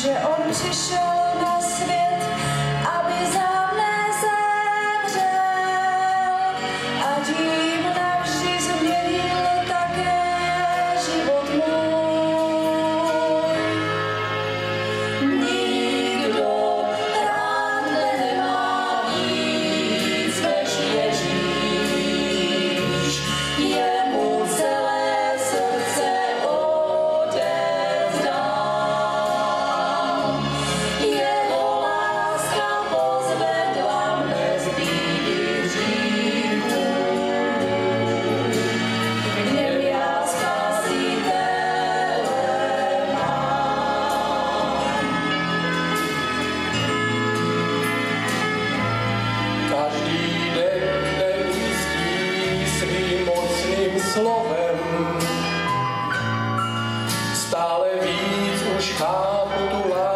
že on přišel na svět, aby za mne zemřel a tím navždy změnil také život můj. Nikdo rád nemá víc než Ježíš, jemu celé srdce odevzdám. Jeho láska pozvedla mne z bídy hříchů. V něm já Spasitele mám. Každý den mne ujistí svým mocným slovem. Stále víc už chápu tu lásku